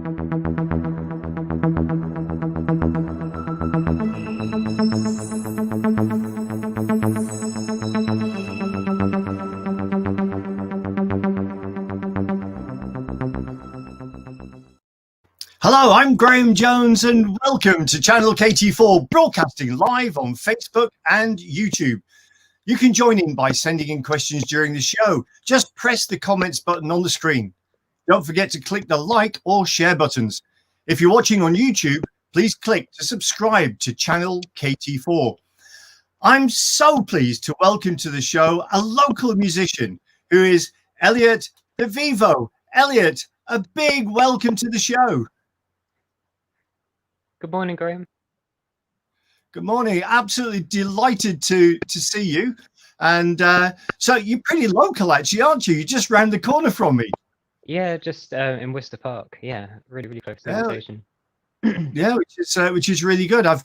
Hello, I'm Graham Jones and welcome to Channel KT4, broadcasting live on Facebook and YouTube. You can join in by sending in questions during the show. Just press the comments button on the screen. Don't forget to click the like or share buttons. If you're watching on YouTube, please click to subscribe to Channel KT4. I'm so pleased to welcome to the show a local musician who is Elliott DeVivo. Elliott, a big welcome to the show. Good morning, Graham. Good morning. Absolutely delighted to see you. And so you're pretty local, actually, aren't you? You're just round the corner from me. Yeah, just in Worcester Park. Yeah, really close to the station. Yeah, which is really good. I've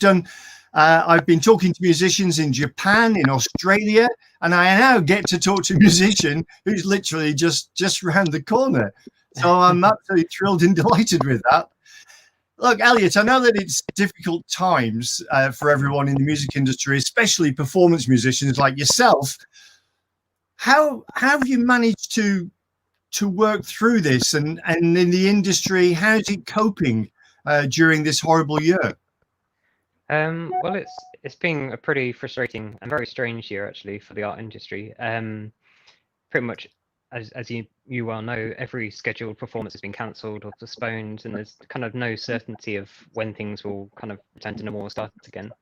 been talking to musicians in Japan, in Australia, and I now get to talk to a musician who's literally just round the corner. So I'm absolutely thrilled and delighted with that. Look, Elliott, I know that it's difficult times for everyone in the music industry, especially performance musicians like yourself. How have you managed to work through this, and in the industry, how's it coping during this horrible year? Well, it's been a pretty frustrating and very strange year actually for the art industry. Pretty much, as you well know, every scheduled performance has been cancelled or postponed, and there's kind of no certainty of when things will kind of return to normal or start again.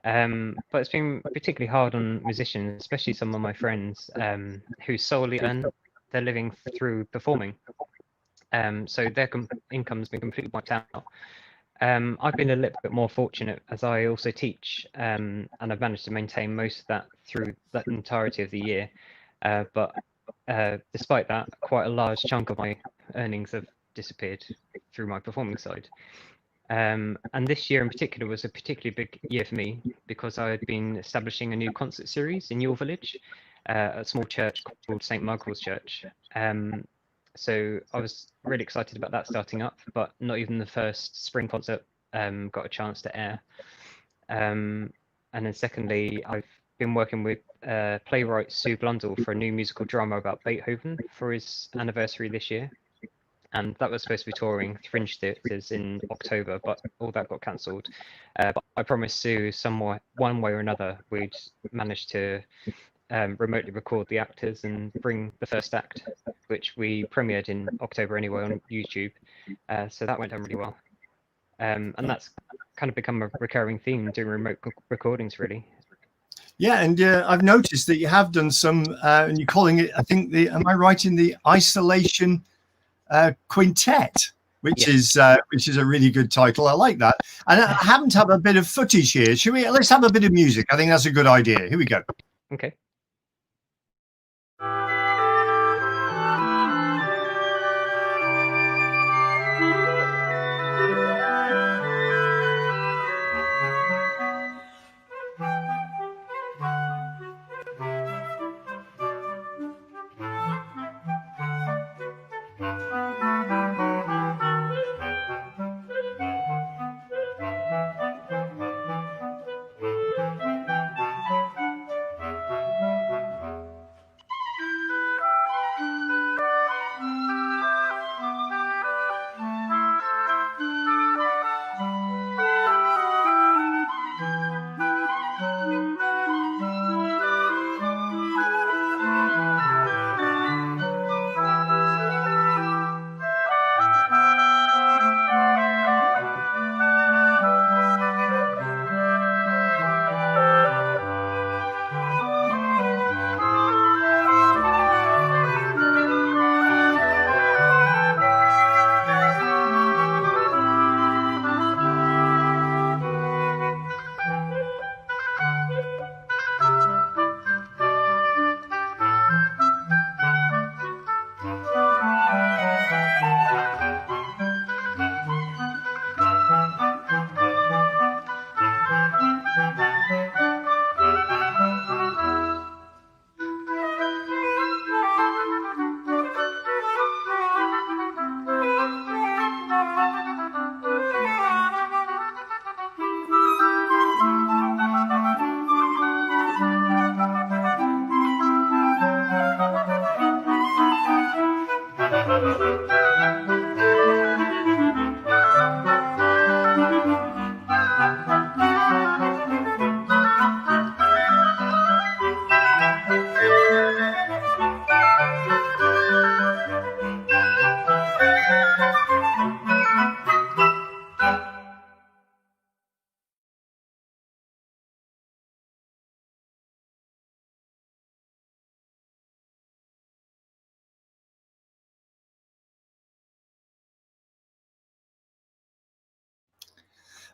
But it's been particularly hard on musicians, especially some of my friends who solely earn their living through performing. So their income's been completely wiped out. I've been a little bit more fortunate as I also teach, and I've managed to maintain most of that through the entirety of the year. But despite that, quite a large chunk of my earnings have disappeared through my performing side. And this year in particular was a particularly big year for me because I had been establishing a new concert series in your village, a small church called St. Michael's Church. So I was really excited about that starting up, but not even the first spring concert got a chance to air. And then secondly, I've been working with playwright Sue Blundell for a new musical drama about Beethoven for his anniversary this year. And that was supposed to be touring Fringe Theatres in October, but all that got cancelled. But I promised Sue one way or another, we'd manage to remotely record the actors and bring the first act, which we premiered in October anyway on YouTube. So that went down really well. And that's kind of become a recurring theme doing remote recordings, really. Yeah, and I've noticed that you have done some, and you're calling it, I think, am I right in the Isolation Quintet, which is a really good title. I like that. And I happen to have a bit of footage here. Let's have a bit of music. I think that's a good idea. Here we go. Okay.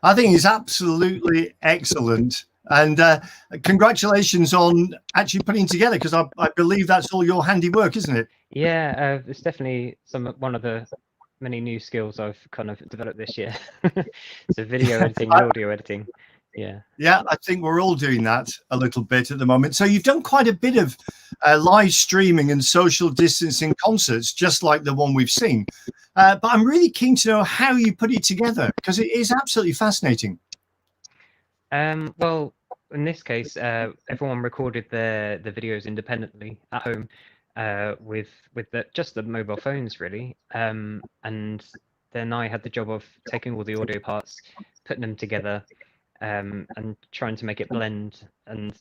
I think it's absolutely excellent. And congratulations on actually putting together, because I believe that's all your handiwork, isn't it? Yeah, it's definitely one of the many new skills I've kind of developed this year. So video editing and audio editing. Yeah. Yeah, I think we're all doing that a little bit at the moment. So you've done quite a bit of live streaming and social distancing concerts, just like the one we've seen. But I'm really keen to know how you put it together, because it is absolutely fascinating. Well, in this case, everyone recorded the videos independently at home, with just the mobile phones really. And then I had the job of taking all the audio parts, putting them together, and trying to make it blend, and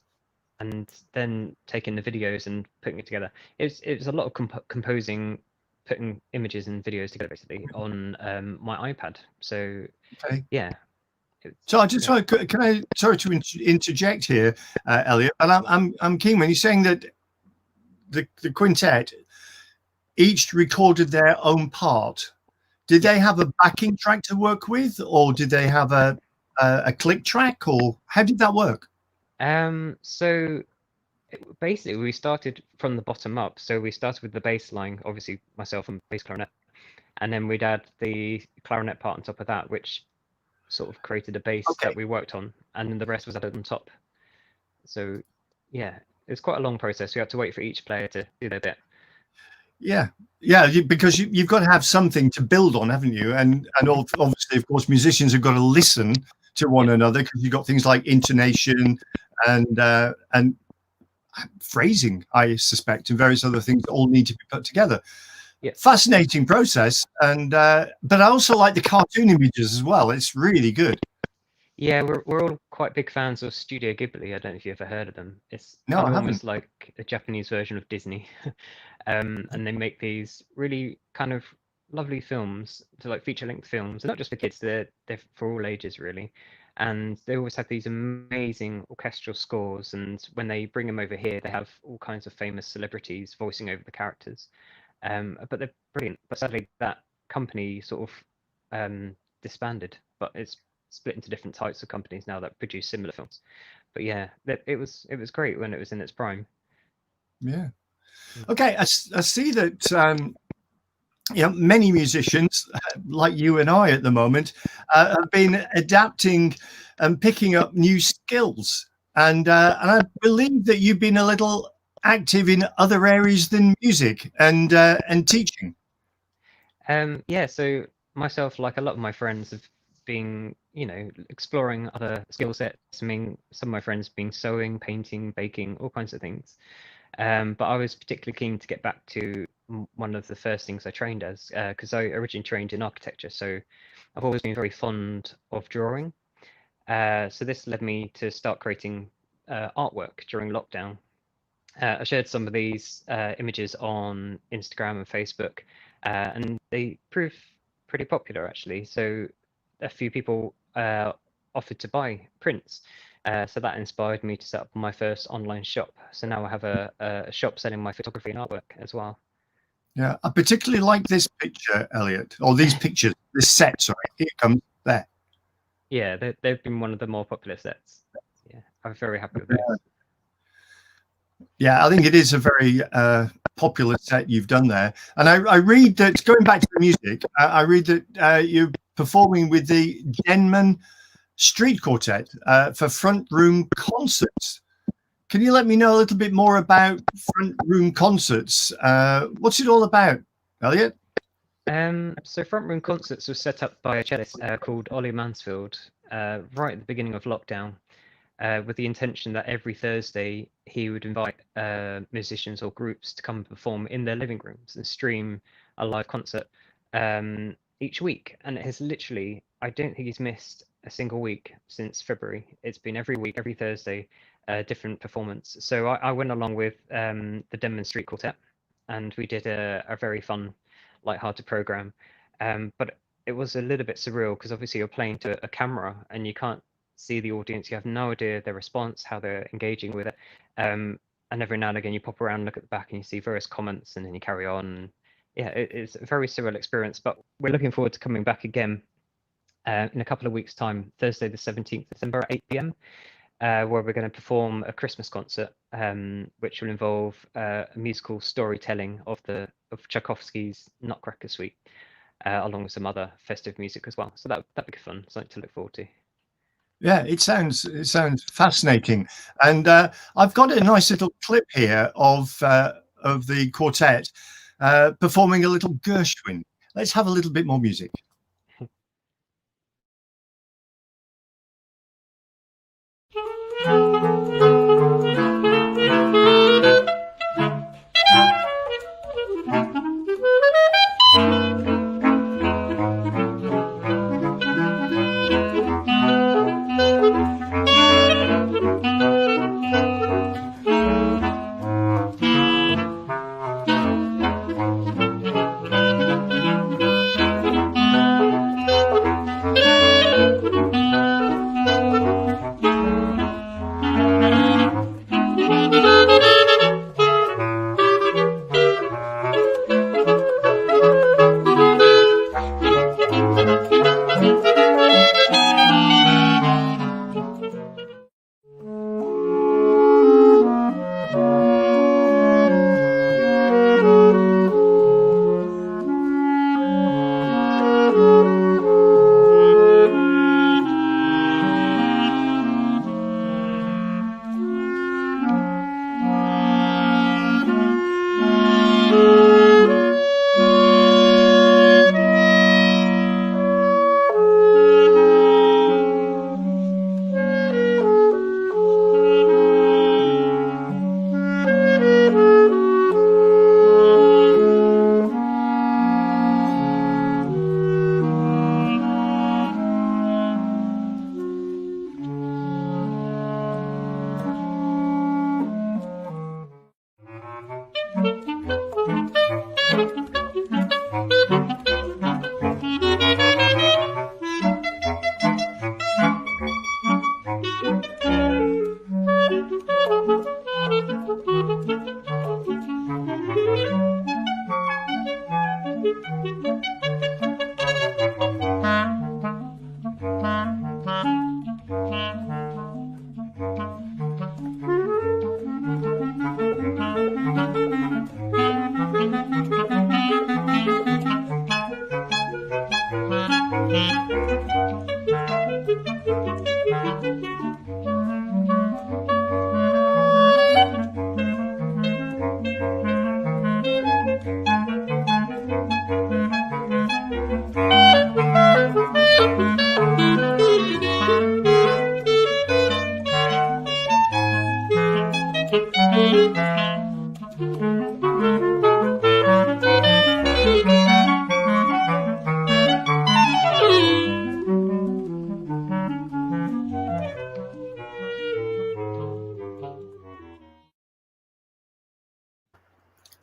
then taking the videos and putting it together. It was a lot of composing, putting images and videos together basically on my iPad. So Okay. yeah. So I just want to, sorry to interject here, Elliot, and I'm keen when you're saying that the quintet each recorded their own part. Did they have a backing track to work with, or did they have a click track, or how did that work? So basically we started from the bottom up. So we started with the bass line, obviously myself and bass clarinet, and then we'd add the clarinet part on top of that, which sort of created a bass Okay. that we worked on, and then the rest was added on top. So yeah, it's quite a long process. We had to wait for each player to do their bit. Yeah, because you've got to have something to build on, haven't you? And obviously, of course, musicians have got to listen to one another, because you've got things like intonation and phrasing, I suspect, and various other things that all need to be put together. Yeah. Fascinating process, and but I also like the cartoon images as well. It's really good. Yeah, we're all quite big fans of Studio Ghibli. I don't know if you've ever heard of them. It's No, kind I of haven't. almost like a Japanese version of Disney. And they make these really kind of lovely films, to like feature-length films. They're not just for kids, they're for all ages really. And they always have these amazing orchestral scores, and when they bring them over here, they have all kinds of famous celebrities voicing over the characters. But they're brilliant. But sadly, that company sort of disbanded, but it's split into different types of companies now that produce similar films. But yeah, it was great when it was in its prime. Yeah. Okay, I see that many musicians like you and I at the moment have been adapting and picking up new skills, and I believe that you've been a little active in other areas than music and teaching. Yeah, so myself, like a lot of my friends, have been, exploring other skill sets. I mean, some of my friends being sewing, painting, baking, all kinds of things. But I was particularly keen to get back to one of the first things I trained as, because I originally trained in architecture, so I've always been very fond of drawing. So this led me to start creating artwork during lockdown. I shared some of these images on Instagram and Facebook, and they proved pretty popular actually. So a few people offered to buy prints. So that inspired me to set up my first online shop. So now I have a shop selling my photography and artwork as well. Yeah, I particularly like this picture, Elliot, or these pictures, this set. Sorry, here it comes there. Yeah, they've been one of the more popular sets. Yeah, I'm very happy with those. Yeah, I think it is a very popular set you've done there. And I read that, going back to the music, I read that you're performing with the Denman Street Quartet for front room concerts. Can you let me know a little bit more about front room concerts? What's it all about, Elliot? So Front Room Concerts was set up by a cellist called Ollie Mansfield right at the beginning of lockdown, with the intention that every Thursday he would invite musicians or groups to come and perform in their living rooms and stream a live concert each week. And it has literally, I don't think he's missed a single week since February. It's been every week, every Thursday, different performance. So I went along with the Denman Street Quartet, and we did a very fun, light-hearted program. But it was a little bit surreal because obviously you're playing to a camera and you can't see the audience. You have no idea their response, how they're engaging with it. And every now and again, you pop around, look at the back, and you see various comments, and then you carry on. Yeah, it's a very surreal experience. But we're looking forward to coming back again in a couple of weeks' time, Thursday the 17th December at 8 p.m. Where we're going to perform a Christmas concert, which will involve a musical storytelling of Tchaikovsky's Nutcracker Suite, along with some other festive music as well. So that'd be good fun, something to look forward to. Yeah, it sounds fascinating, and I've got a nice little clip here of the quartet performing a little Gershwin. Let's have a little bit more music.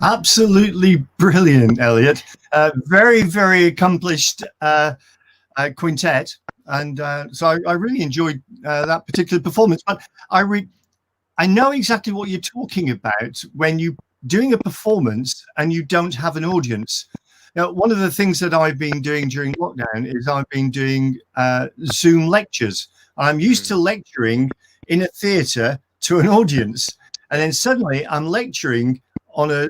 Absolutely brilliant, Elliott. Very, very accomplished quintet, and so I really enjoyed that particular performance. But I know exactly what you're talking about when you doing a performance and you don't have an audience. Now, one of the things that I've been doing during lockdown is I've been doing Zoom lectures. I'm used to lecturing in a theatre to an audience, and then suddenly I'm lecturing on a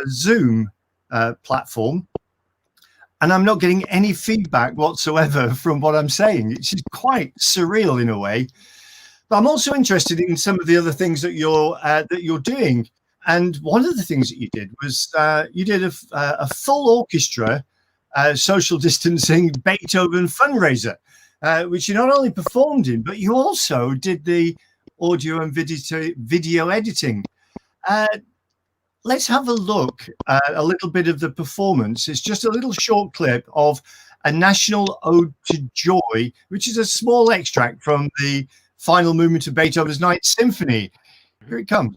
Zoom platform, and I'm not getting any feedback whatsoever from what I'm saying. It's just quite surreal in a way. But I'm also interested in some of the other things that you're doing. And one of the things that you did was you did a full orchestra social distancing Beethoven fundraiser, which you not only performed in, but you also did the audio and video editing. Let's have a look at a little bit of the performance. It's just a little short clip of A National Ode to Joy, which is a small extract from the final movement of Beethoven's Ninth Symphony. Here it comes.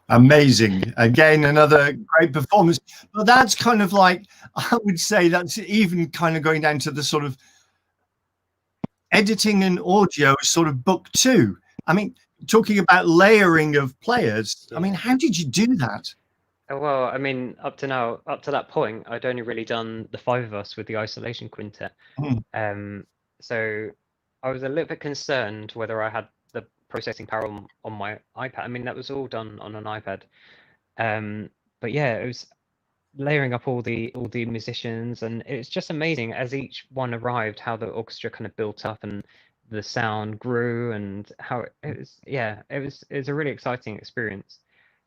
Amazing. Again, another great performance. But that's kind of like, I would say that's even kind of going down to the sort of editing and audio sort of book two. I mean, talking about layering of players, I mean, how did you do that? Well, I mean, up to now, up to that point, I'd only really done the five of us with the isolation quintet. So I was a little bit concerned whether I had the processing power on my iPad. I mean, that was all done on an iPad. But yeah, it was layering up all the musicians, and it's just amazing as each one arrived, how the orchestra kind of built up and the sound grew, and how it was. Yeah, it was a really exciting experience.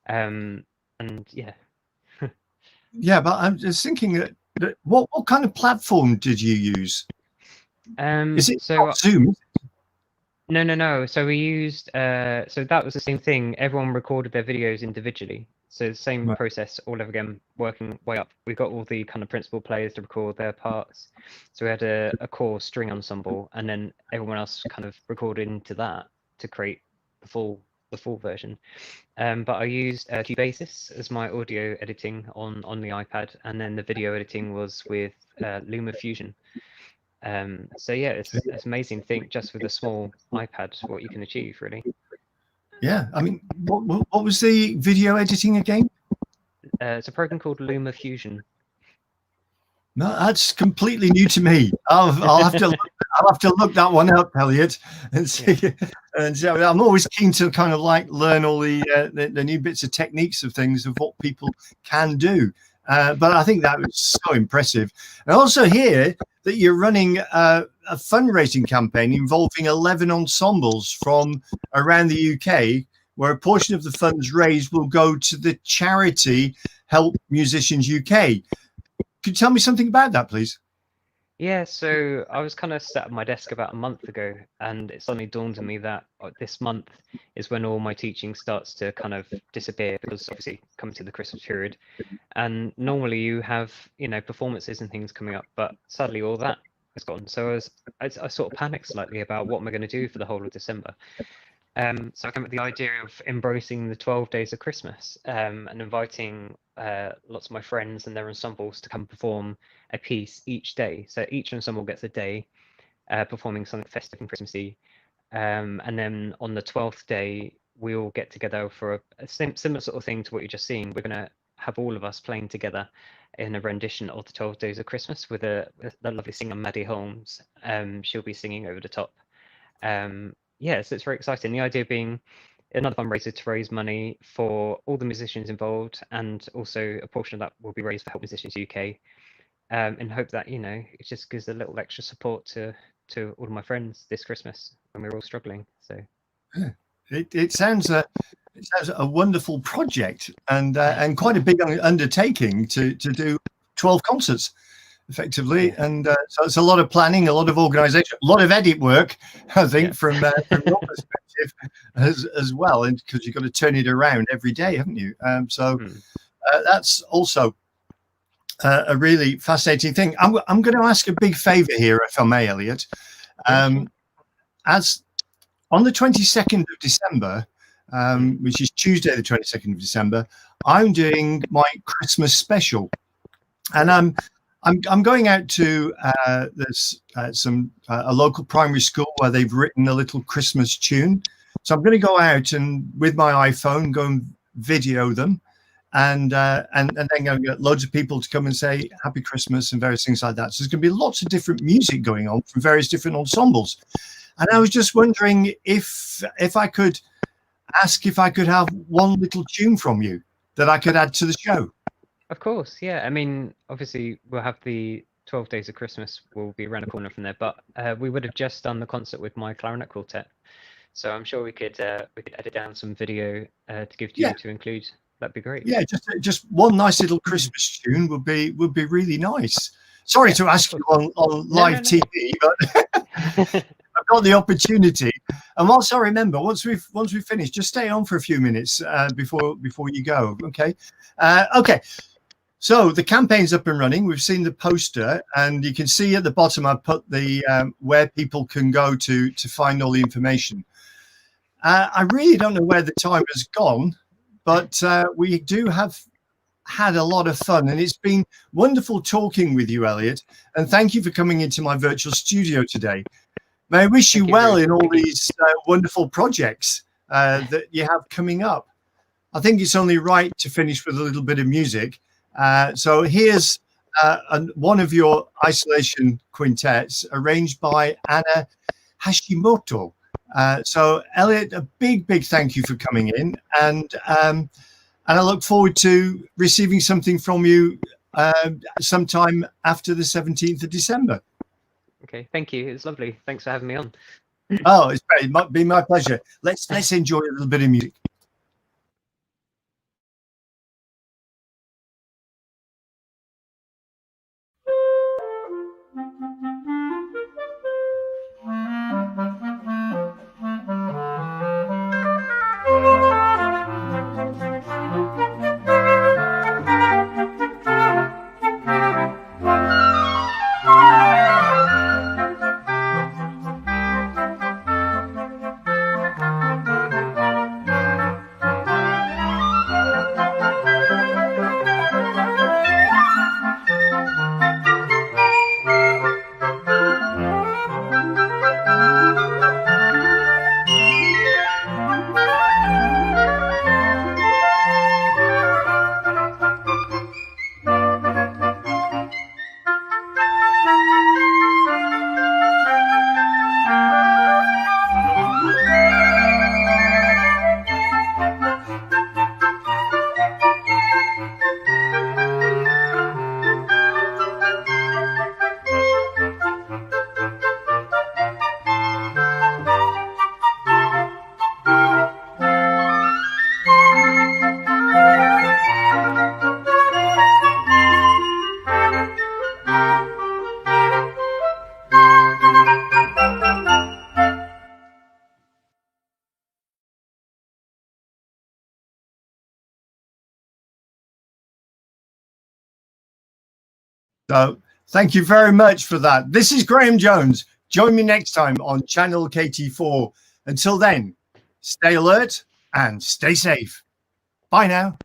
And yeah. Yeah, but I'm just thinking that what kind of platform did you use? Is it not Zoom? No. So we used so that was the same thing. Everyone recorded their videos individually. So the same process all over again, working way up. We got all the kind of principal players to record their parts. So we had a core string ensemble, and then everyone else kind of recorded into that to create the full version. But I used Cubasis as my audio editing on the iPad, and then the video editing was with LumaFusion. So yeah, it's amazing. Think just with a small iPad what you can achieve, really. Yeah, I mean, what was the video editing again? It's a program called LumaFusion. No, that's completely new to me. I'll have to look that one up, Elliott, and see. Yeah. And so I'm always keen to kind of like learn all the new bits of techniques of things of what people can do. But I think that was so impressive. And also hear that you're running a fundraising campaign involving 11 ensembles from around the UK, where a portion of the funds raised will go to the charity Help Musicians UK. Could you tell me something about that, please? Yeah, so I was kind of sat at my desk about a month ago, and it suddenly dawned on me that this month is when all my teaching starts to kind of disappear, because obviously coming to the Christmas period, and normally you have, you know, performances and things coming up, but sadly all that has gone. So I sort of panicked slightly about what am I going to do for the whole of December. So I came up with the idea of embracing the 12 days of Christmas, and inviting lots of my friends and their ensembles to come perform a piece each day. So each ensemble gets a day performing something festive and Christmassy. And then on the 12th day, we all get together for a similar sort of thing to what you're just seeing. We're going to have all of us playing together in a rendition of the 12 Days of Christmas with the lovely singer Maddie Holmes. She'll be singing over the top. Yeah, so it's very exciting. The idea being another fundraiser to raise money for all the musicians involved, and also a portion of that will be raised for Help Musicians UK. And hope that, you know, it just gives a little extra support to all of my friends this Christmas when we're all struggling. So it sounds a wonderful project, and quite a big undertaking to do 12 concerts effectively. And so it's a lot of planning, a lot of organization, a lot of edit work, I think, from your perspective as well, and because you've got to turn it around every day, haven't you? That's also a really fascinating thing. I'm going to ask a big favor here, if I may, Elliott. As on the 22nd of December, which is Tuesday, the 22nd of December, I'm doing my Christmas special, and I'm going out to there's a local primary school where they've written a little Christmas tune. So I'm going to go out and with my iPhone go and video them, and then going to get loads of people to come and say Happy Christmas and various things like that. So there's going to be lots of different music going on from various different ensembles. And I was just wondering if I could ask if I could have one little tune from you that I could add to the show. Of course, yeah. I mean, obviously, we'll have the 12 Days of Christmas will be around the corner from there, but we would have just done the concert with my clarinet quartet, so I'm sure we could edit down some video to give to you to include. That'd be great. Yeah, just one nice little Christmas tune would be really nice. Sorry to ask you on live TV, but I've got the opportunity. And whilst I remember, once we've finished, just stay on for a few minutes before you go. Okay. Okay. So the campaign's up and running. We've seen the poster, and you can see at the bottom I put the where people can go to find all the information. I really don't know where the time has gone, but we do have had a lot of fun, and it's been wonderful talking with you, Elliott. And thank you for coming into my virtual studio today. May I wish you well in all these wonderful projects that you have coming up. I think it's only right to finish with a little bit of music. So here's one of your isolation quintets arranged by Anna Hashimoto. So Elliott, a big thank you for coming in, and I look forward to receiving something from you sometime after the 17th of December. Okay, thank you. It's lovely. Thanks for having me on. Oh, it's been my pleasure. Let's enjoy a little bit of music. So thank you very much for that. This is Graham Jones. Join me next time on Channel KT4. Until then, stay alert and stay safe. Bye now.